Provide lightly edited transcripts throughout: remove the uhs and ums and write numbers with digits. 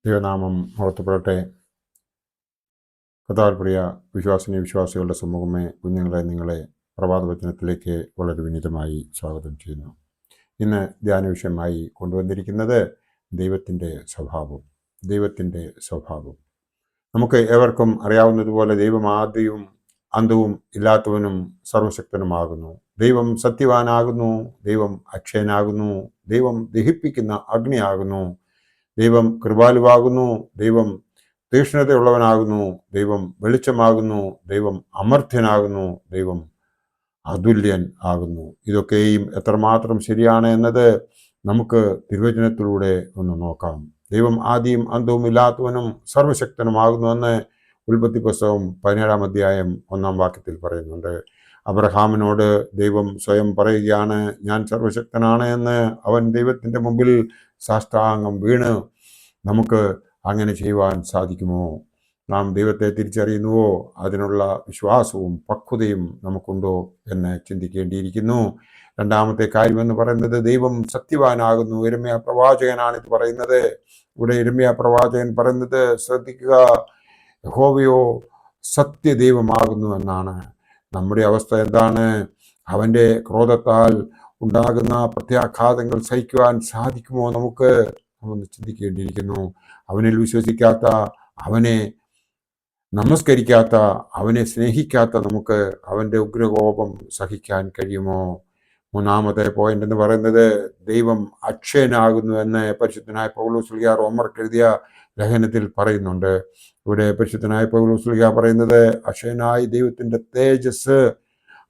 ദൈവനാമം മഹത്വപ്പെടട്ടെ. കർത്താവിൽ പ്രിയ വിശ്വാസികളുടെ സമൂഹമേ, കുഞ്ഞുങ്ങളെ, നിങ്ങളെ പ്രഭാതവചനത്തിലേക്ക് വളരെ വിനീതമായി സ്വാഗതം ചെയ്യുന്നു. ഇന്ന് ധ്യാന വിഷയമായി കൊണ്ടുവന്നിരിക്കുന്നത് ദൈവത്തിൻ്റെ സ്വഭാവം. നമുക്ക് ഏവർക്കും അറിയാവുന്നതുപോലെ ദൈവം ആദിയും അന്തവും ഇല്ലാത്തവനും സർവശക്തനുമാകുന്നു. ദൈവം സത്യവാനാകുന്നു. ദൈവം അക്ഷയനാകുന്നു. ദൈവം ദഹിപ്പിക്കുന്ന അഗ്നിയാകുന്നു. ദൈവം കൃപാലുവാകുന്നു. ദൈവം തീക്ഷ്ണതയുള്ളവനാകുന്നു. ദൈവം വെളിച്ചമാകുന്നു. ദൈവം അമർത്യനാകുന്നു. ദൈവം അതുല്യൻ ആകുന്നു. ഇതൊക്കെയും എത്രമാത്രം ശരിയാണ് എന്നത് നമുക്ക് തിരുവചനത്തിലൂടെ ഒന്ന് നോക്കാം. ദൈവം ആദിയും അന്തവും ഇല്ലാത്തവനും സർവശക്തനുമാകുന്നുവെന്ന് ഉൽപ്പത്തി പുസ്തകം 17-ാം അധ്യായം 1-ാം വാക്യത്തിൽ പറയുന്നുണ്ട്. അബ്രഹാമിനോട് ദൈവം സ്വയം പറയുകയാണ്, ഞാൻ സർവശക്തനാണ് എന്ന്. അവൻ ദൈവത്തിൻ്റെ മുമ്പിൽ സാഷ്ടാംഗം വീണ് നമുക്ക് അങ്ങനെ ചെയ്യുവാൻ സാധിക്കുമോ? നാം ദൈവത്തെ തിരിച്ചറിയുന്നുവോ? അതിനുള്ള വിശ്വാസവും പക്വതയും നമുക്കുണ്ടോ എന്ന് ചിന്തിക്കേണ്ടിയിരിക്കുന്നു. രണ്ടാമത്തെ കാര്യമെന്ന് പറയുന്നത് ദൈവം സത്യവാനാകുന്നു. യിരെമ്യാ പ്രവാചകനാണ് ഇത് പറയുന്നത്. ഇവിടെ യിരെമ്യാ പ്രവാചകൻ പറയുന്നത്, ശ്രദ്ധിക്കുക, യഹോവയോ സത്യദൈവമാകുന്നു എന്നാണ്. നമ്മുടെ അവസ്ഥ എന്താണ്? അവൻ്റെ ക്രോധത്താൽ ഉണ്ടാകുന്ന പ്രത്യാഘാതങ്ങൾ സഹിക്കുവാൻ സാധിക്കുമോ നമുക്ക്? ഒന്ന് ചിന്തിക്കേണ്ടിയിരിക്കുന്നു. അവനിൽ വിശ്വസിക്കാത്ത, അവനെ നമസ്കരിക്കാത്ത, അവനെ സ്നേഹിക്കാത്ത നമുക്ക് അവൻ്റെ ഉഗ്രകോപം സഹിക്കാൻ കഴിയുമോ? മൂന്നാമത്തെ പോയിന്റ് എന്ന് പറയുന്നത് ദൈവം അക്ഷയനാകുന്നു എന്ന് പരിശുദ്ധനായ പൗലോസ് ശ്ലീഹ റോമർക്ക് എഴുതിയ ലേഖനത്തിൽ പറയുന്നുണ്ട്. ഇവിടെ പരിശുദ്ധനായ പൗലോസ് ശ്ലീഹ പറയുന്നത്, അക്ഷയനായ ദൈവത്തിൻ്റെ തേജസ്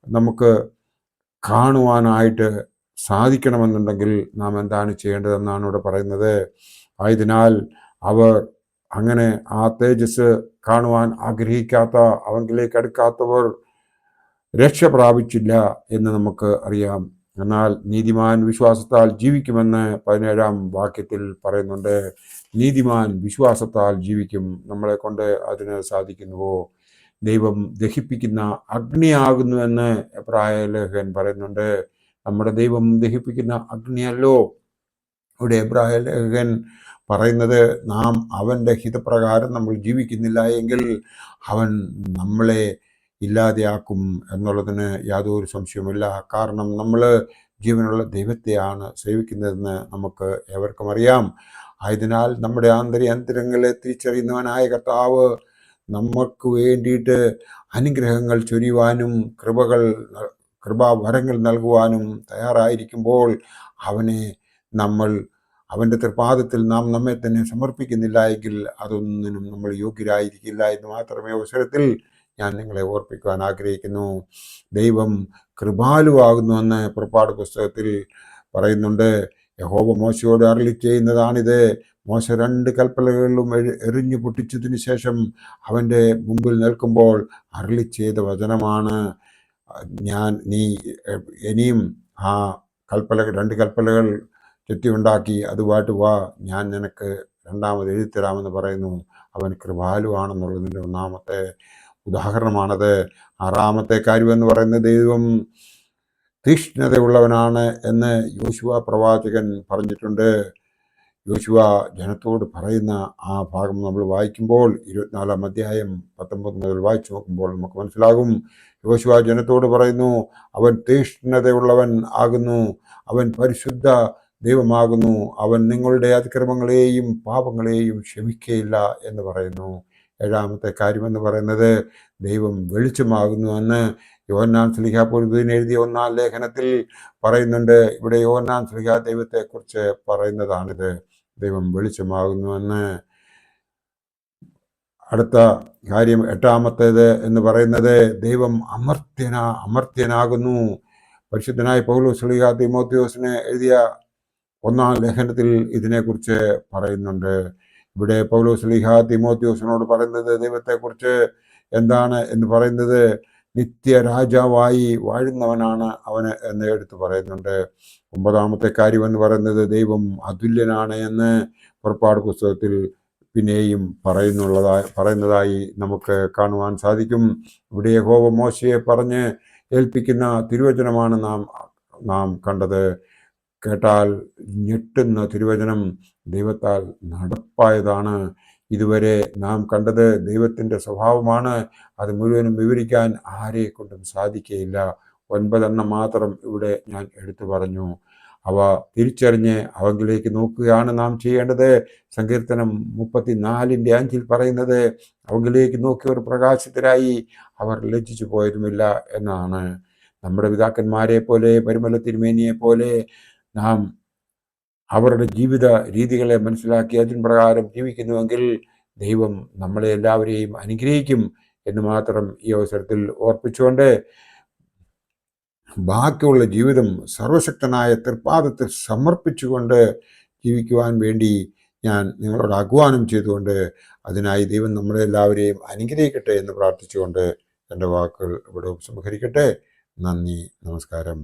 നമുക്ക് കാണുവാനായിട്ട് സാധിക്കണമെന്നുണ്ടെങ്കിൽ നാം എന്താണ് ചെയ്യേണ്ടതെന്നാണ് ഇവിടെ പറയുന്നത്. ആയതിനാൽ അവർ അങ്ങനെ ആ തേജസ് കാണുവാൻ ആഗ്രഹിക്കാത്ത, അവങ്കിലേക്ക് അടുക്കാത്തവർ രക്ഷ പ്രാപിച്ചില്ല എന്ന് നമുക്ക് അറിയാം. എന്നാൽ നീതിമാൻ വിശ്വാസത്താൽ ജീവിക്കുമെന്ന് 17-ാം വാക്യത്തിൽ പറയുന്നുണ്ട്. നീതിമാൻ വിശ്വാസത്താൽ ജീവിക്കും. നമ്മളെ കൊണ്ട് അതിന് സാധിക്കുന്നുവോ? ദൈവം ദഹിപ്പിക്കുന്ന അഗ്നിയാകുന്നു എന്ന് എബ്രായ ലേഖകൻ പറയുന്നുണ്ട്. നമ്മുടെ ദൈവം ദഹിപ്പിക്കുന്ന അഗ്നിയല്ലോ. ഇവിടെ എബ്രായ ലേഖകൻ പറയുന്നത്, നാം അവൻ്റെ ഹിതപ്രകാരം നമ്മൾ ജീവിക്കുന്നില്ല എങ്കിൽ അവൻ നമ്മളെ ഇല്ലാതെയാക്കും എന്നുള്ളതിന് യാതൊരു സംശയവുമില്ല. കാരണം നമ്മൾ ജീവനുള്ള ദൈവത്തെയാണ് സേവിക്കുന്നതെന്ന് നമുക്ക് ഏവർക്കും അറിയാം. ആയതിനാൽ നമ്മുടെ അന്തരങ്ങളെ തിരിച്ചറിയുന്നവനായ കർത്താവ് നമുക്ക് വേണ്ടിയിട്ട് അനുഗ്രഹങ്ങൾ ചൊരിയുവാനും കൃപാവരങ്ങൾ നൽകുവാനും തയ്യാറായിരിക്കുമ്പോൾ അവൻ്റെ തൃപാദത്തിൽ നാം നമ്മെ തന്നെ സമർപ്പിക്കുന്നില്ല എങ്കിൽ അതൊന്നിനും നമ്മൾ യോഗ്യരായിരിക്കില്ല എന്ന് മാത്രമേ അവസരത്തിൽ ഞാൻ നിങ്ങളെ ഓർപ്പിക്കുവാൻ ആഗ്രഹിക്കുന്നു. ദൈവം കൃപാലുവാകുന്നുവെന്ന് പുറപ്പാട് പുസ്തകത്തിൽ പറയുന്നുണ്ട്. യഹോവ മോശയോട് അരുളി ചെയ്യുന്നതാണിത്. മോശ 2 കൽപ്പലകളിലും എറിഞ്ഞു പൊട്ടിച്ചതിന് ശേഷം അവൻ്റെ മുമ്പിൽ നിൽക്കുമ്പോൾ അരുളി ചെയ്ത വചനമാണ്, നീ ഇനിയും ആ 2 കൽപ്പലകൾ ചെത്തിയുണ്ടാക്കി അതുമായിട്ട് വാ, ഞാൻ നിനക്ക് 2ാമത് എഴുതിത്തരാമെന്ന് പറയുന്നു. അവൻ കൃപാലുവാണെന്നുള്ളതിൻ്റെ 1ാമത്തെ ഉദാഹരണമാണത്. 6ാമത്തെ കാര്യമെന്ന് പറയുന്നത് ദൈവം തീക്ഷ്ണതയുള്ളവനാണ് എന്ന് യോശുവ പ്രവാചകൻ പറഞ്ഞിട്ടുണ്ട്. യോശുവ ജനത്തോട് പറയുന്ന ആ ഭാഗം നമ്മൾ വായിക്കുമ്പോൾ 24-ാം അധ്യായം 19 മുതൽ വായിച്ചു നോക്കുമ്പോൾ നമുക്ക് മനസ്സിലാകും. യോശുവ ജനത്തോട് പറയുന്നു, അവൻ തീക്ഷ്ണതയുള്ളവൻ ആകുന്നു, അവൻ പരിശുദ്ധ ദൈവമാകുന്നു, അവൻ നിങ്ങളുടെ അതിക്രമങ്ങളെയും പാപങ്ങളെയും ക്ഷമിക്കുകയില്ല എന്ന് പറയുന്നു. 7ാമത്തെ കാര്യമെന്ന് പറയുന്നത് ദൈവം വെളിച്ചമാകുന്നു എന്ന് യോഹന്നാൻ ശ്ലീഹ പൊതുവിന് എഴുതിയ 1-ാം ലേഖനത്തിൽ പറയുന്നുണ്ട്. ഇവിടെ യോഹന്നാൻ ശ്ലീഹ ദൈവത്തെക്കുറിച്ച് പറയുന്നതാണിത്, ദൈവം വെളിച്ചമാകുന്നുവെന്ന്. അടുത്ത കാര്യം 8ാമത്തേത് എന്ന് പറയുന്നത് ദൈവം അമർത്യനാകുന്നു. പരിശുദ്ധനായ പൗലോസ് ശ്ലീഹ തിമോത്തിയോസിന് എഴുതിയ 1-ാം ലേഖനത്തിൽ ഇതിനെക്കുറിച്ച് പറയുന്നുണ്ട്. ഇവിടെ പൗലോസ് ശ്ലീഹ തിമോത്തിയോസിനോട് പറയുന്നത് ദൈവത്തെക്കുറിച്ച് എന്താണ് എന്ന് പറയുന്നത്, നിത്യരാജാവായി വാഴുന്നവനാണ് അവന് എന്ന് എടുത്തു പറയുന്നുണ്ട്. 9ാമത്തെ കാര്യമെന്ന് പറയുന്നത് ദൈവം അതുല്യനാണ് എന്ന് പുറപ്പാട് പുസ്തകത്തിൽ പിന്നെയും പറയുന്നതായി നമുക്ക് കാണുവാൻ സാധിക്കും. ഇവിടെ യഹോവ മോശയെ പറഞ്ഞ് ഏൽപ്പിക്കുന്ന തിരുവചനമാണ് നാം കണ്ടത്. കേട്ടാൽ ഞെട്ടുന്ന തിരുവചനം ദൈവത്താൽ നടപ്പായതാണ്. ഇതുവരെ നാം കണ്ടത് ദൈവത്തിൻ്റെ സ്വഭാവമാണ്. അത് മുഴുവനും വിവരിക്കാൻ ആരെക്കൊണ്ടും സാധിക്കുകയില്ല. 9 മാത്രം ഇവിടെ ഞാൻ എടുത്തു പറഞ്ഞു. അവ തിരിച്ചറിഞ്ഞ് അവങ്കിലേക്ക് നോക്കുകയാണ് നാം ചെയ്യേണ്ടത്. സങ്കീർത്തനം 34:5 പറയുന്നത്, അവങ്കിലേക്ക് നോക്കിയവർ പ്രകാശിതരായി, അവർ ലജ്ജിച്ചു പോയതുമില്ല എന്നാണ്. നമ്മുടെ പിതാക്കന്മാരെ പോലെ, പരിമല തിരുമേനിയെ പോലെ നാം അവരുടെ ജീവിത രീതികളെ മനസ്സിലാക്കി അതിൻ പ്രകാരം ജീവിക്കുന്നുവെങ്കിൽ ദൈവം നമ്മളെ എല്ലാവരെയും അനുഗ്രഹിക്കും എന്ന് മാത്രം ഈ അവസരത്തിൽ ഓർപ്പിച്ചുകൊണ്ട് ബാക്കിയുള്ള ജീവിതം സർവശക്തനായ തൃപ്പാദത്തിൽ സമർപ്പിച്ചുകൊണ്ട് ജീവിക്കുവാൻ വേണ്ടി ഞാൻ നിങ്ങളോട് ആഹ്വാനം ചെയ്തുകൊണ്ട്, അതിനായി ദൈവം നമ്മളെ എല്ലാവരെയും അനുഗ്രഹിക്കട്ടെ എന്ന് പ്രാർത്ഥിച്ചുകൊണ്ട് എൻ്റെ വാക്കുകൾ ഇവിടെ ഉപസംഹരിക്കട്ടെ. നന്ദി, നമസ്കാരം.